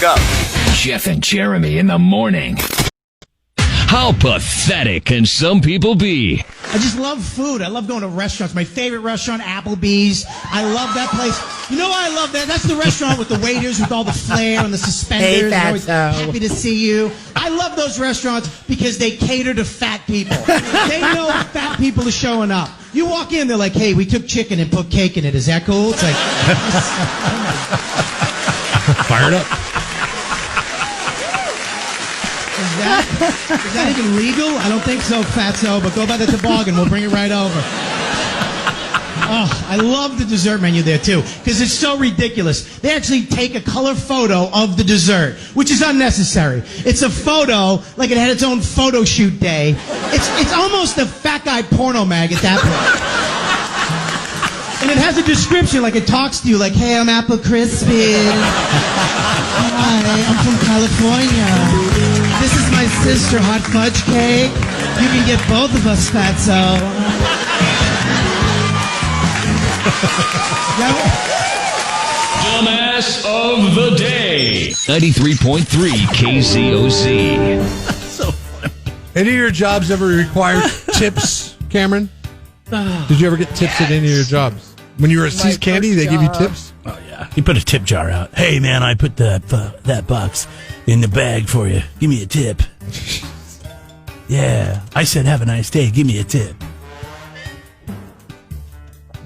up. Jeff and Jeremy in the morning. How pathetic can some people be? I just love food. I love going to restaurants. My favorite restaurant, Applebee's. I love that place. You know why I love that? That's the restaurant with the waiters with all the flair and the suspenders. Hey, Always happy to see you. I love those restaurants because they cater to fat people. They know fat people are showing up. You walk in, they're like, hey, we took chicken and put cake in it. Is that cool? It's like... Fired up. Is that even legal? I don't think so, fatso, but go by the toboggan. We'll bring it right over. Oh, I love the dessert menu there, too, because it's so ridiculous. They actually take a color photo of the dessert, which is unnecessary. It's a photo, like it had its own photo shoot day. It's almost a fat guy porno mag at that point. And it has a description, like it talks to you, like, hey, I'm Apple Crispin. Hi, I'm from California. This is my sister, Hot Fudge Cake. You can get both of us, fatso. Dumbass of the day. 93.3 KZOZ. So funny. Any of your jobs ever require tips, Cameron? Did you ever get tips at any of your jobs? When you were at See's Candy, they give you tips? Oh, yeah. He put a tip jar out. Hey, man, I put that box in the bag for you. Give me a tip. Yeah. I said, have a nice day. Give me a tip.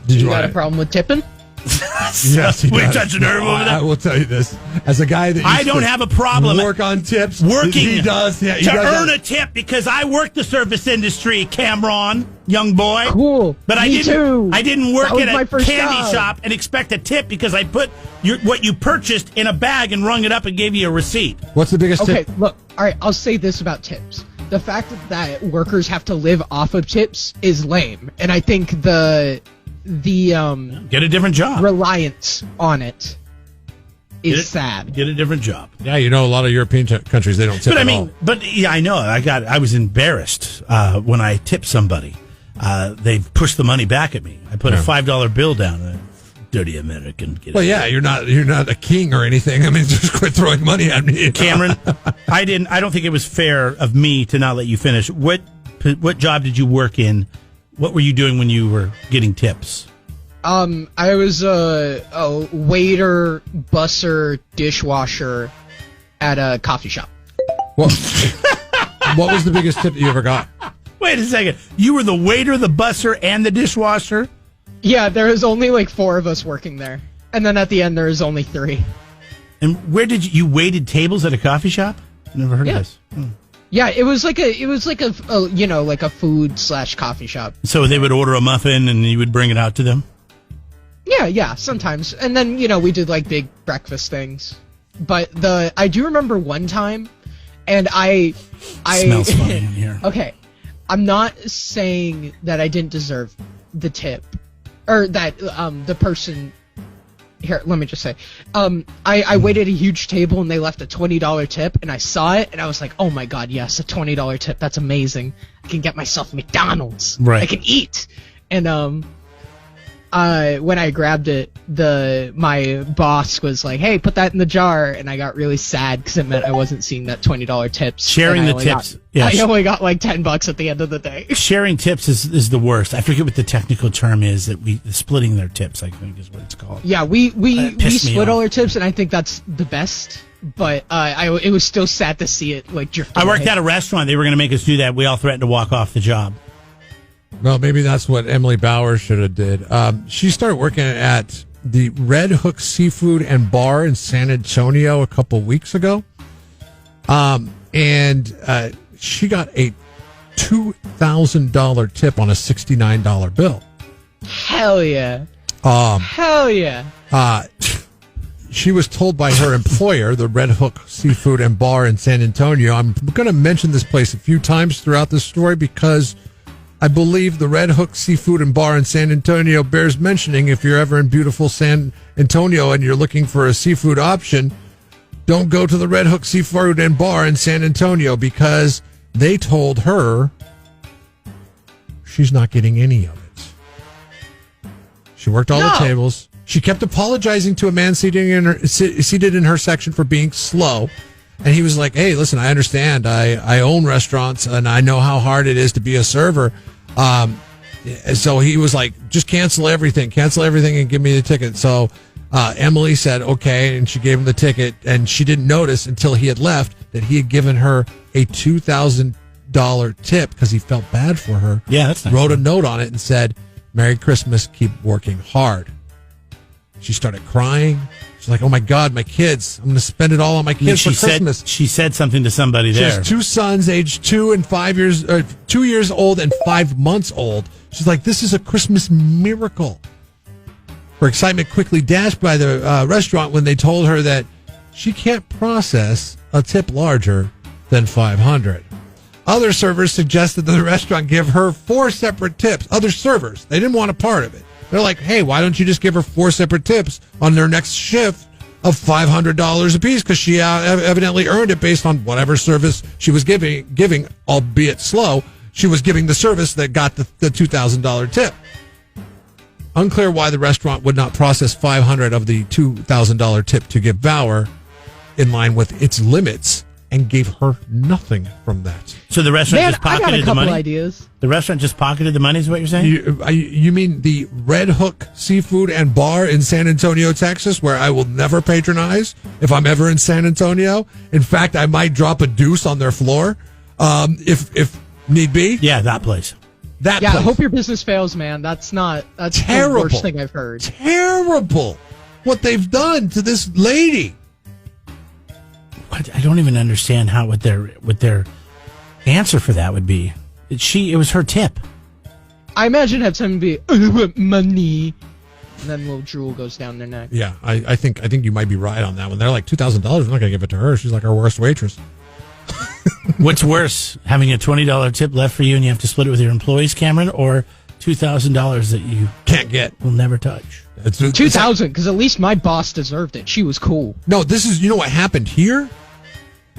You got a problem with tipping? Yes, he we does. touch a nerve over there. I will tell you this. As a guy that I don't have a problem work on tips. Working he does. Yeah, he to does earn that. a tip because I work the service industry, Cameron, young boy. Cool. But Me too. I didn't work That was at my a first candy job. shop and expect a tip because I put what you purchased in a bag and rung it up and gave you a receipt. What's the biggest Okay, tip? look. All right, I'll say this about tips. The fact that workers have to live off of tips is lame. And I think the Get a different job. reliance on it is sad. Get a different job. Yeah, you know, a lot of European countries, they don't tip But I at mean, all. but yeah, I know. I was embarrassed when I tipped somebody. They pushed the money back at me. I put a $5 bill down. Dirty American. Well, yeah, you're not a king or anything. I mean, just quit throwing money at me. Cameron, I don't think it was fair of me to not let you finish. What job did you work in? What were you doing when you were getting tips? I was a waiter, busser, dishwasher at a coffee shop. What was the biggest tip that you ever got? Wait a second. You were the waiter, the busser, and the dishwasher? Yeah, there was only like 4 of us working there. And then at the end, there was only 3. And where did you waited tables at a coffee shop? Never heard of this. Yeah, it was like a food/coffee shop. So they would order a muffin and you would bring it out to them? Yeah, sometimes. And then, we did like big breakfast things. But I do remember one time, and I Smells funny in here. Okay, I'm not saying that I didn't deserve the tip, or that the person. Here, let me just say, I waited a huge table and they left a $20 tip, and I saw it and I was like, oh my god, yes, a $20 tip, that's amazing. I can get myself McDonald's. Right. I can eat. And when I grabbed it, my boss was like, hey, put that in the jar, and I got really sad because it meant I wasn't seeing that $20 tips. Sharing the tips. I only got like $10 at the end of the day. Sharing tips is the worst. I forget what the technical term is, that splitting their tips, I think is what it's called. Yeah, we pissed me split all off. our tips, and I think that's the best. But it was still sad to see it like drift away. I worked at a restaurant. They were going to make us do that. We all threatened to walk off the job. Well, maybe that's what Emily Bauer should have did. She started working at the Red Hook Seafood and Bar in San Antonio a couple weeks ago. And she got a $2,000 tip on a $69 bill. Hell yeah. Hell yeah. She was told by her employer, the Red Hook Seafood and Bar in San Antonio. I'm going to mention this place a few times throughout this story because I believe the Red Hook Seafood and Bar in San Antonio bears mentioning. If you're ever in beautiful San Antonio and you're looking for a seafood option, don't go to the Red Hook Seafood and Bar in San Antonio, because they told her she's not getting any of it. She worked all the tables. She kept apologizing to a man seated in her section for being slow. And he was like, hey, listen, I understand. I own restaurants, and I know how hard it is to be a server. So he was like, just cancel everything and give me the ticket. So Emily said, okay, and she gave him the ticket, and she didn't notice until he had left that he had given her a $2,000 tip because he felt bad for her. Yeah, that's nice. Wrote a note on it and said, Merry Christmas, keep working hard. She started crying. She's like, oh my God, my kids. I'm going to spend it all on my kids for Christmas. She said something to somebody She there. has 2 sons, aged 2 and 5 years, 2 years old and 5 months old. She's like, this is a Christmas miracle. Her excitement quickly dashed by the restaurant when they told her that she can't process a tip larger than $500. Other servers suggested that the restaurant give her 4 separate tips. Other servers, they didn't want a part of it. They're like, hey, why don't you just give her 4 separate tips on their next shift of $500 apiece? Because she evidently earned it based on whatever service she was giving, albeit slow. She was giving the service that got the $2,000 tip. Unclear why the restaurant would not process $500 of the $2,000 tip to give Bauer in line with its limits and gave her nothing from that. So the restaurant just I got a pocketed the couple money? ideas. The restaurant just pocketed the money is what you're saying? You mean the Red Hook Seafood and Bar in San Antonio, Texas, where I will never patronize if I'm ever in San Antonio? In fact, I might drop a deuce on their floor if need be. Yeah, that place. Yeah, Place. I hope your business fails, man. That's Terrible. the worst thing I've heard. Terrible what they've done to this lady. I don't even understand what their answer for that would be. It was her tip. I imagine have something be money, and then little drool goes down their neck. Yeah, I think you might be right on that one. They're like $2,000. We're not going to give it to her. She's like our worst waitress. What's worse, having a $20 tip left for you and you have to split it with your employees, Cameron, or $2,000 that you Can't get. will never touch? It's 2,000, because at least my boss deserved it. She was cool. No, this is, you know what happened here?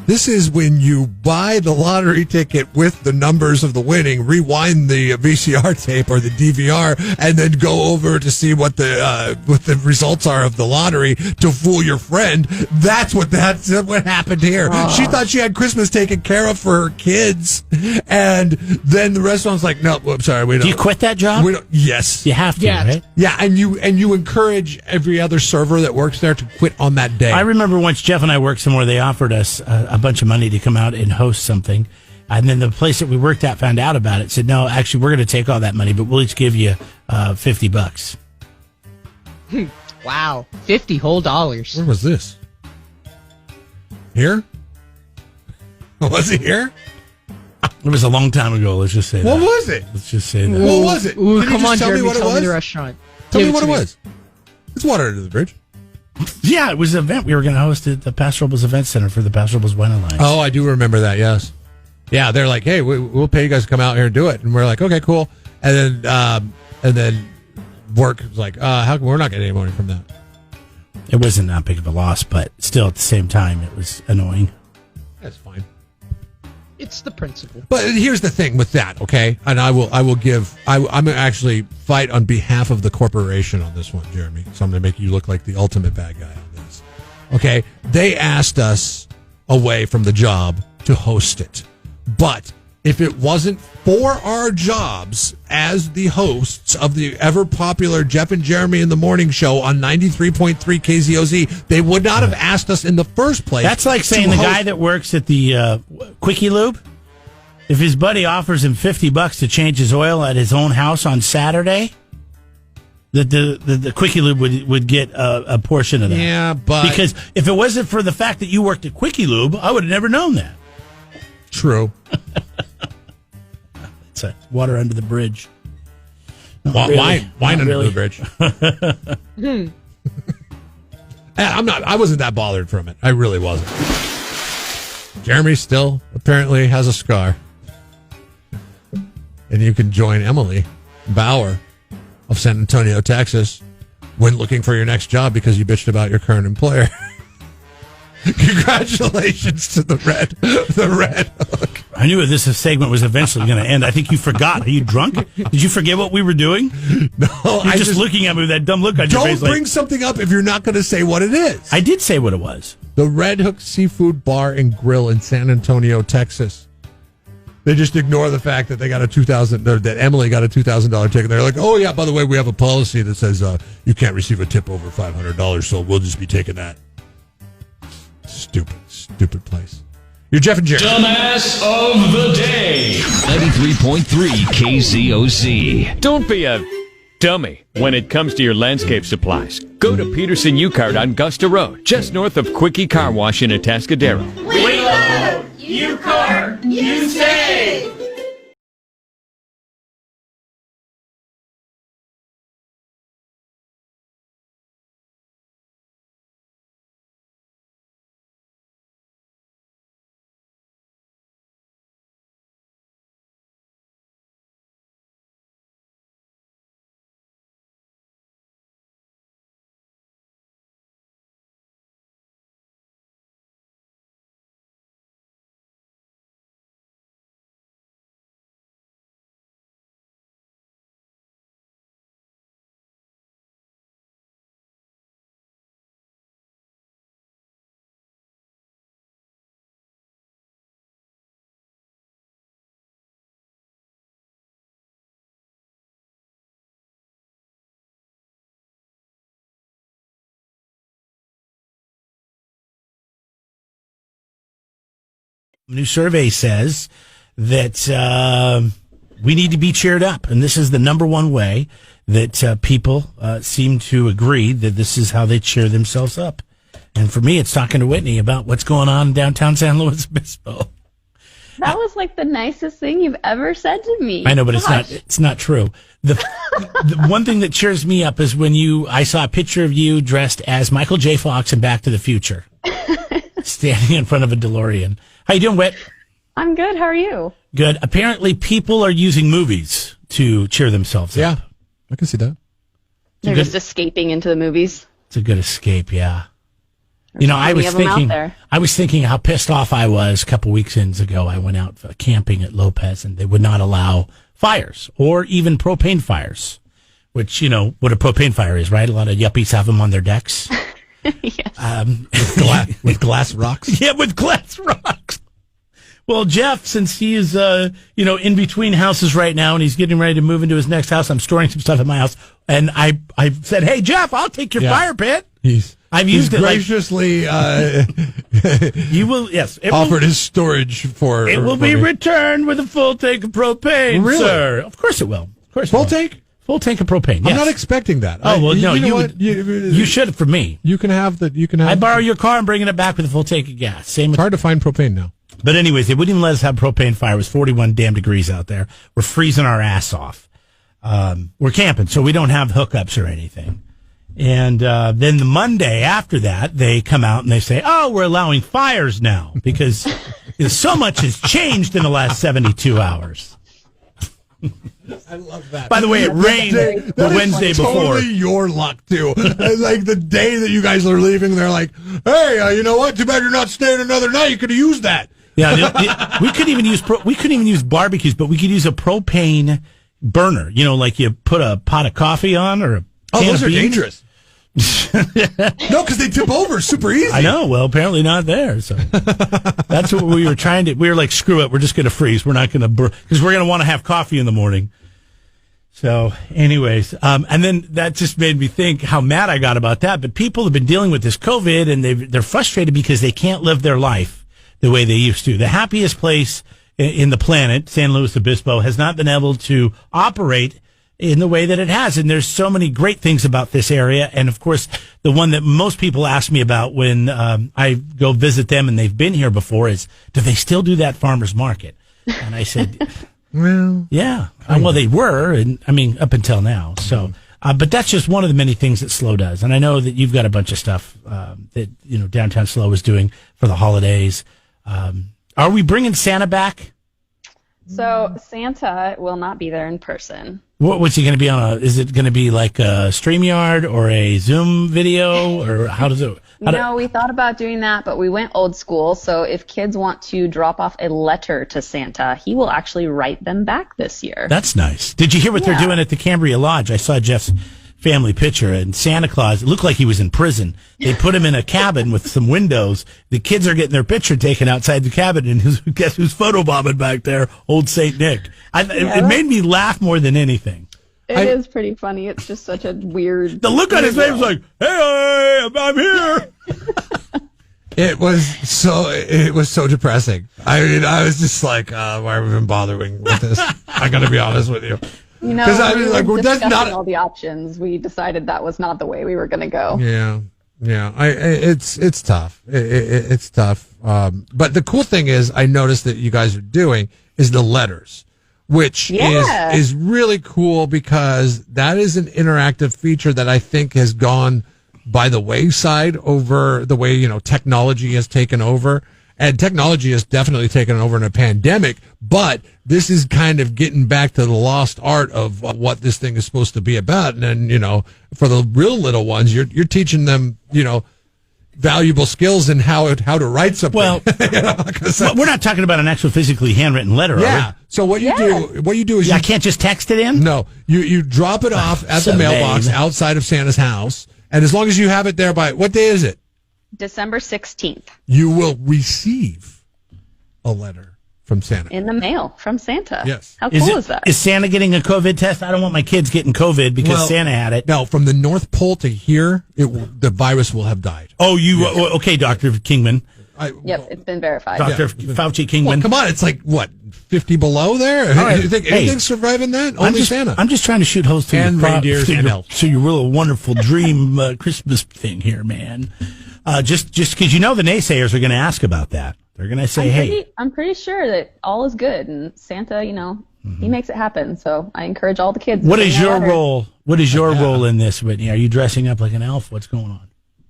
This is when you buy the lottery ticket with the numbers of the winning, rewind the VCR tape or the DVR, and then go over to see what the results are of the lottery to fool your friend. That's what happened here. She thought she had Christmas taken care of for her kids, and then the restaurant's like, no, I'm sorry, we don't. Do you quit that job? We don't. Yes. You have to, Yeah. right? Yeah, and you encourage every other server that works there to quit on that day. I remember once Jeff and I worked somewhere, they offered us a bunch of money to come out and host something. And then the place that we worked at found out about it, said, no, actually, we're going to take all that money, but we'll each give you $50. Wow, $50 whole dollars. Where was this? Here? Was it here? It was a long time ago, let's just say What that. was it? Let's just say that. What was it? Ooh, Can you come just on, tell me Jeremy, what it tell me was? the restaurant. Tell Give me what to it was. It's water under the bridge. Yeah, it was an event we were going to host at the Pastoral Bulls Event Center for the Pastoral Bulls Wine Alliance. Oh, I do remember that, yes. Yeah, they're like, hey, we'll pay you guys to come out here and do it. And we're like, okay, cool. And then work was like, how come we're not getting any money from that? It wasn't that big of a loss, but still at the same time, it was annoying. That's fine. It's the principle. But here's the thing with that, okay? And I'm gonna actually fight on behalf of the corporation on this one, Jeremy. So I'm gonna make you look like the ultimate bad guy on this. Okay? They asked us away from the job to host it. But if it wasn't for our jobs as the hosts of the ever popular Jeff and Jeremy in the Morning Show on 93.3 KZOZ, they would not have asked us in the first place. That's like saying the guy that works at the Quickie Lube, if his buddy offers him $50 to change his oil at his own house on Saturday, the Quickie Lube would get a portion of that. Yeah, but Because if it wasn't for the fact that you worked at Quickie Lube, I would have never known that. true. It's water under the bridge. Wine under really. the bridge. I wasn't that bothered from it. I really wasn't. Jeremy still apparently has a scar. And you can join Emily Bauer of San Antonio, Texas, when looking for your next job because you bitched about your current employer. Congratulations to the Red Hook. I knew this segment was eventually going to end. I think you forgot. Are you drunk? Did you forget what we were doing? No, You're just looking at me with that dumb look on your face. Don't bring something up if you're not going to say what it is. I did say what it was. The Red Hook Seafood Bar and Grill in San Antonio, Texas. They just ignore the fact that they got that Emily got a $2,000 ticket. They're like, oh yeah, by the way, we have a policy that says you can't receive a tip over $500, so we'll just be taking that. Stupid place. You're Jeff and Jerry. Dumbass of the day. 93.3 KZOZ. Don't be a dummy when it comes to your landscape supplies. Go to Peterson U-Cart on Gusta Road, just north of Quickie Car Wash in Atascadero. We love U-Cart. You save. New survey says that we need to be cheered up, and this is the number one way that people seem to agree that this is how they cheer themselves up. And for me, it's talking to Whitney about what's going on in downtown San Luis Obispo. That was like the nicest thing you've ever said to me. I know, but it's not true. The one thing that cheers me up is when I saw a picture of you dressed as Michael J. Fox in Back to the Future, standing in front of a DeLorean. How you doing, Whit? I'm good. How are you? Good. Apparently, people are using movies to cheer themselves up. Yeah, I can see that. They're just escaping into the movies. It's a good escape, yeah. There's I was thinking how pissed off I was a couple weekends ago. I went out camping at Lopez, and they would not allow fires or even propane fires, which, what a propane fire is, right? A lot of yuppies have them on their decks. Yes. With glass rocks? Yeah, with glass rocks. Well, Jeff, since he is, in between houses right now and he's getting ready to move into his next house, I'm storing some stuff at my house. And I said, hey, Jeff, I'll take your fire pit. I've used it graciously you will, yes. Offered his storage for. It will be returned with a full tank of propane, really? Sir. Of course it will. Of course, full tank. Full tank of propane. Yes. I'm not expecting that. Oh well, no, you should for me. You can have that. You can have. I borrow your car and bringing it back with a full tank of gas. Same. It's hard to find propane now. But anyways, they wouldn't even let us have propane fire. It was 41 damn degrees out there. We're freezing our ass off. We're camping, so we don't have hookups or anything. And then the Monday after that, they come out and they say, oh, we're allowing fires now because so much has changed in the last 72 hours. I love that. By the way, it rained the Wednesday before. Totally your luck, too. Like the day that you guys are leaving, they're like, hey, you know what? Too bad you're not staying another night. You could have used that. Yeah, we couldn't even use barbecues, but we could use a propane burner. Like you put a pot of coffee on or a can those of are beans. dangerous. No, because they tip over super easy. I know. Well, apparently not there. So that's what we were trying to. We were like, screw it. We're just going to freeze. We're not going to because we're going to want to have coffee in the morning. So, anyways, and then that just made me think how mad I got about that. But people have been dealing with this COVID, and they're frustrated because they can't live their life the way they used to. The happiest place in the planet, San Luis Obispo, has not been able to operate in the way that it has. And there's so many great things about this area. And of course, the one that most people ask me about when I go visit them and they've been here before is, do they still do that farmer's market? And I said, well, yeah. Well, they were, and I mean, up until now. So, but that's just one of the many things that SLO does. And I know that you've got a bunch of stuff that, Downtown SLO is doing for the holidays. Are we bringing Santa back? So Santa will not be there in person. What's he going to be on? Is it going to be like a StreamYard or a Zoom video, or how does it? No, we thought about doing that, but we went old school. So if kids want to drop off a letter to Santa, he will actually write them back this year. That's nice. Did you hear what they're doing at the Cambria Lodge? I saw Jeff's family picture, and Santa Claus, it looked like he was in prison. They put him in a cabin with some windows. The kids are getting their picture taken outside the cabin, and guess who's photobombing back there? Old Saint Nick. It made me laugh more than anything. It is pretty funny. It's just such a weird... The look on his face was like, hey, I'm here. It was so depressing. I mean, I was just like, why are we even bothering with this? I got to be honest with you. You know, I mean, like, discussing that's not all the options. We decided that was not the way we were going to go. Yeah. It's tough. It's tough. But the cool thing is, I noticed that you guys are doing is the letters, which is really cool because that is an interactive feature that I think has gone by the wayside over the way, technology has taken over. And technology has definitely taken over in a pandemic, but this is kind of getting back to the lost art of what this thing is supposed to be about. And then, for the real little ones, you're teaching them, valuable skills in how to write something. Well, we're not talking about an actual physically handwritten letter, are we? So what you do is I can't just text it in? No, you drop it off at the mailbox outside of Santa's house, and as long as you have it there by, what day is it? December 16th. You will receive a letter from Santa. In the mail from Santa. Yes. How cool is that? Is Santa getting a COVID test? I don't want my kids getting COVID because Santa had it. No, from the North Pole to here, the virus will have died. Oh, okay, Dr. Kingman. Yep, it's been verified. Dr. Fauci Kingman. Well, come on, it's like, what, 50 below there? All right. You think anything's surviving that? Only Santa. I'm just trying to shoot holes through and reindeers and elves. So your real wonderful dream Christmas thing here, man. Just because the naysayers are going to ask about that. They're going to say, I'm pretty sure that all is good, and Santa, he makes it happen. So I encourage all the kids. What is your role? What is your role in this, Whitney? Are you dressing up like an elf? What's going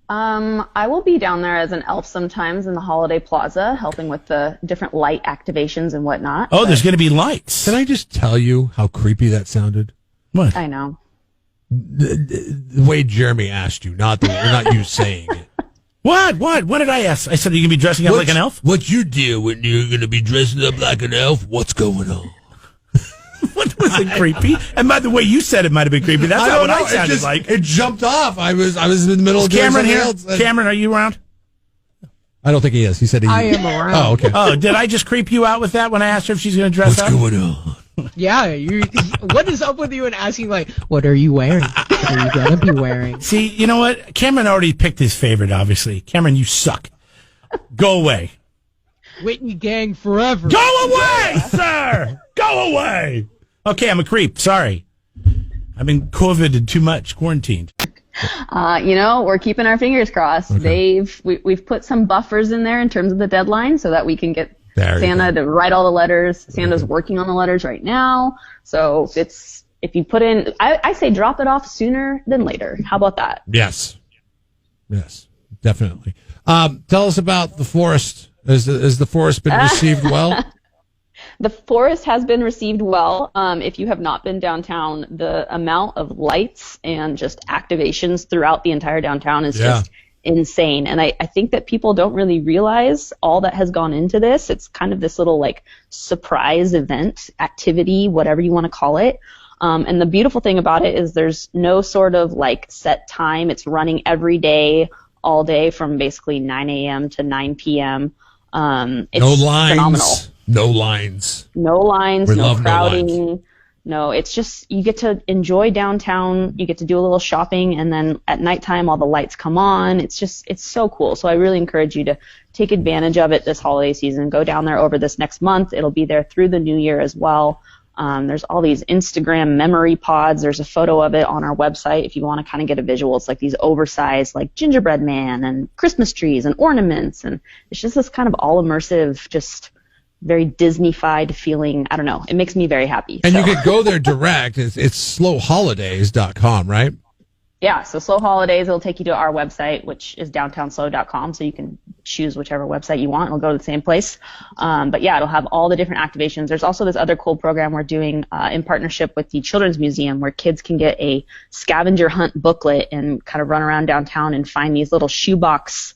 on? I will be down there as an elf sometimes in the Holiday Plaza, helping with the different light activations and whatnot. Oh, there's going to be lights. Can I just tell you how creepy that sounded? What? I know. The way Jeremy asked you, not you saying it. What did I ask? I said, are you going to be dressing up like an elf? What's your deal when you're going to be dressing up like an elf? What's going on? What was it creepy? And by the way, you said it might have been creepy. That's not what I sounded like. It jumped off. I was in the middle of Cameron doing here. something else. Cameron, are you around? I don't think he is. He said he is. I am around. Oh, okay. Oh, did I just creep you out with that when I asked her if she's going to dress up? What's going on? Yeah, what is up with you and asking, what are you wearing? What are you going to be wearing? See, you know what? Cameron already picked his favorite, obviously. Cameron, you suck. Go away. Whitney gang forever. Go away, sir! Go away! Okay, I'm a creep. Sorry. I've been COVIDed too much, quarantined. We're keeping our fingers crossed. Okay. We've put some buffers in there in terms of the deadline so that we can get Santa to write all the letters. Santa's working on the letters right now. So if you put in, I say drop it off sooner than later. How about that? Yes, definitely. Tell us about the forest. Has the forest been received well? The forest has been received well. If you have not been downtown, the amount of lights and just activations throughout the entire downtown is just insane. And I think that people don't really realize all that has gone into this. It's kind of this little surprise event, activity, whatever you want to call it. And the beautiful thing about it is there's no sort of set time. It's running every day, all day from basically 9 a.m. to 9 p.m. It's no lines. Phenomenal. No lines. No lines, We no love no crowding. lines. No, it's just you get to enjoy downtown. You get to do a little shopping, and then at nighttime, all the lights come on. It's so cool. So I really encourage you to take advantage of it this holiday season. Go down there over this next month. It'll be there through the new year as well. There's all these Instagram memory pods. There's a photo of it on our website if you want to kind of get a visual. It's like these oversized gingerbread man and Christmas trees and ornaments, and it's just this kind of all immersive, just very Disney-fied feeling. I don't know. It makes me very happy. And you could go there direct. It's slowholidays.com, right? Yeah, so Slow Holidays, it'll take you to our website, which is downtownslo.com, so you can choose whichever website you want. It'll go to the same place. But yeah, it'll have all the different activations. There's also this other cool program we're doing in partnership with the Children's Museum, where kids can get a scavenger hunt booklet and kind of run around downtown and find these little shoebox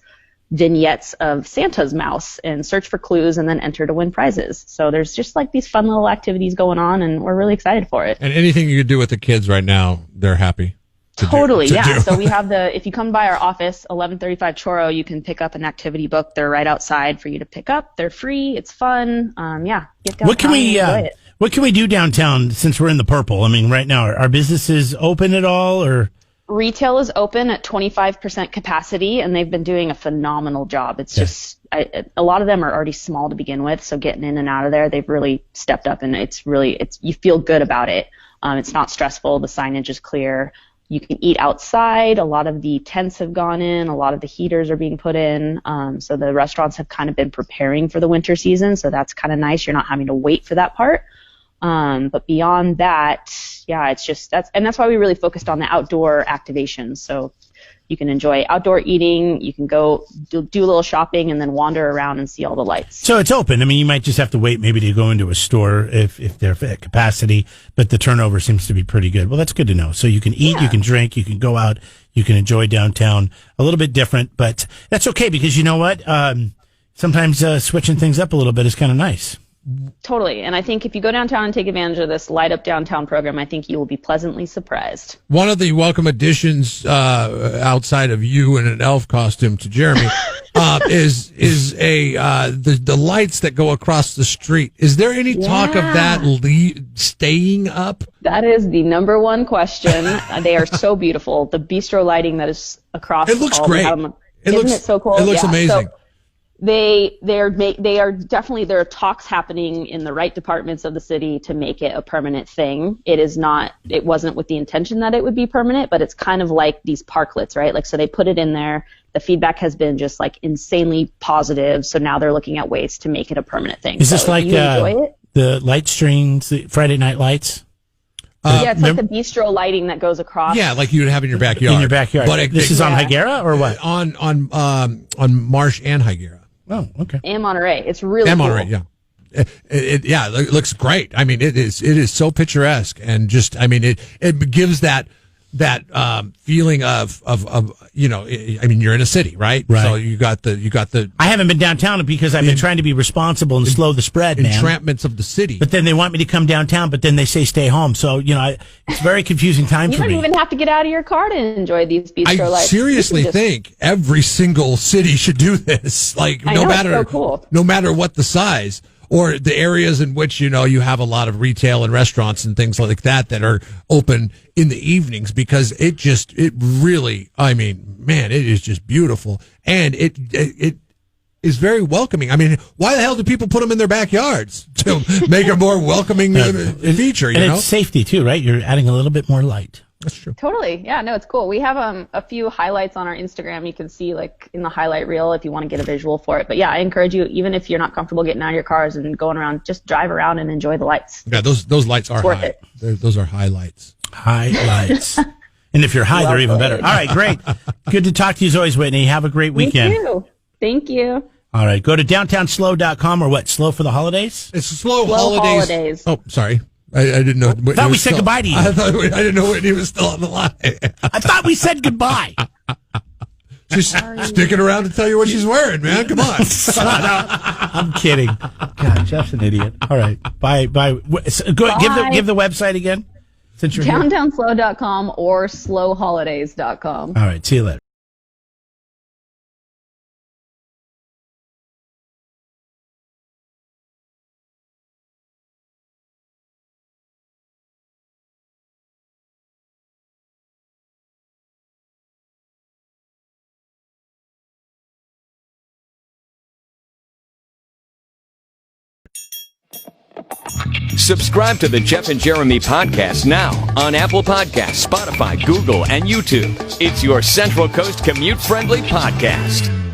vignettes of Santa's mouse and search for clues and then enter to win prizes. So there's just like these fun little activities going on, and we're really excited for it. And anything you could do with the kids right now, they're happy. Totally, yeah. So we have if you come by our office, 1135 Choro, you can pick up an activity book. They're right outside for you to pick up. They're free. It's fun. Yeah. Get downtown What can we and enjoy it. What can we do downtown since we're in the purple? I mean, right now, are businesses open at all, or? Retail is open at 25% capacity, and they've been doing a phenomenal job. It's just a lot of them are already small to begin with, so getting in and out of there, they've really stepped up, and it's you feel good about it. It's not stressful. The signage is clear. You can eat outside. A lot of the tents have gone in. A lot of the heaters are being put in. So the restaurants have kind of been preparing for the winter season. So that's kind of nice. You're not having to wait for that part. But beyond that, yeah, it's just that's why we really focused on the outdoor activations. So you can enjoy outdoor eating. You can go do a little shopping and then wander around and see all the lights. So it's open. I mean, you might just have to wait maybe to go into a store if they're at capacity, but the turnover seems to be pretty good. Well, that's good to know. So you can eat, you can drink, you can go out, you can enjoy downtown. A little bit different, but that's okay because you know what? Sometimes switching things up a little bit is kind of nice. Totally. And I think if you go downtown and take advantage of this Light Up Downtown program, I think you will be pleasantly surprised. One of the welcome additions outside of you in an elf costume to Jeremy is the lights that go across the street. Is there any talk of that staying up? That is the number one question. They are so beautiful. The bistro lighting that is across. It looks great. Isn't it so cool? It looks amazing. So, They are definitely, there are talks happening in the right departments of the city to make it a permanent thing. It wasn't with the intention that it would be permanent, but it's kind of like these parklets, right? Like, so they put it in there. The feedback has been just like insanely positive. So now they're looking at ways to make it a permanent thing. Is this like the light strings, the Friday night lights? Yeah, it's like the bistro lighting that goes across. Yeah, like you would have in your backyard. In your backyard. But this is on Higuera or what? On Marsh and Higuera. Oh, okay. And Monterey. It's really cool. Monterey, yeah. It looks great. I mean, it is so picturesque, and just, I mean, it gives that feeling of you know, I mean, you're in a city, right? So you got the. I haven't been downtown because I've been trying to be responsible and slow the spread, man. Entrapments of the city. But then they want me to come downtown, but then they say stay home. So, you know, it's a very confusing time for me. You don't even have to get out of your car to enjoy these bistro lights. I seriously think every single city should do this. Like, no matter what the size. Or the areas in which, you know, you have a lot of retail and restaurants and things like that are open in the evenings, because it really, I mean, man, it is just beautiful. And it is very welcoming. I mean, why the hell do people put them in their backyards? To make a more welcoming feature, you know? And it's safety too, right? You're adding a little bit more light. That's true. Totally. Yeah, no, it's cool. We have a few highlights on our Instagram. You can see, like, in the highlight reel if you want to get a visual for it. But yeah, I encourage you, even if you're not comfortable getting out of your cars and going around, just drive around and enjoy the lights. Yeah, those lights are worth high. it. Those are highlights. Highlights. And if you're high, they're even better. All right, great. Good to talk to you as always, Whitney. Have a great weekend. Me too. Thank you. All right, go to downtownslo.com or what? Slow for the holidays? It's Slow Holidays. Oh, sorry. I didn't know. I thought we said goodbye to you. I didn't know Whitney was still on the line. I thought we said goodbye. She's sticking around to tell you what she's wearing, man. Come on. I'm kidding. God, Jeff's an idiot. All right. Bye. Go give the website again. Since you're downtownslo.com or slowholidays.com. All right. See you later. Subscribe to the Jeff and Jeremy podcast now on Apple Podcasts, Spotify, Google, and YouTube. It's your Central Coast commute-friendly podcast.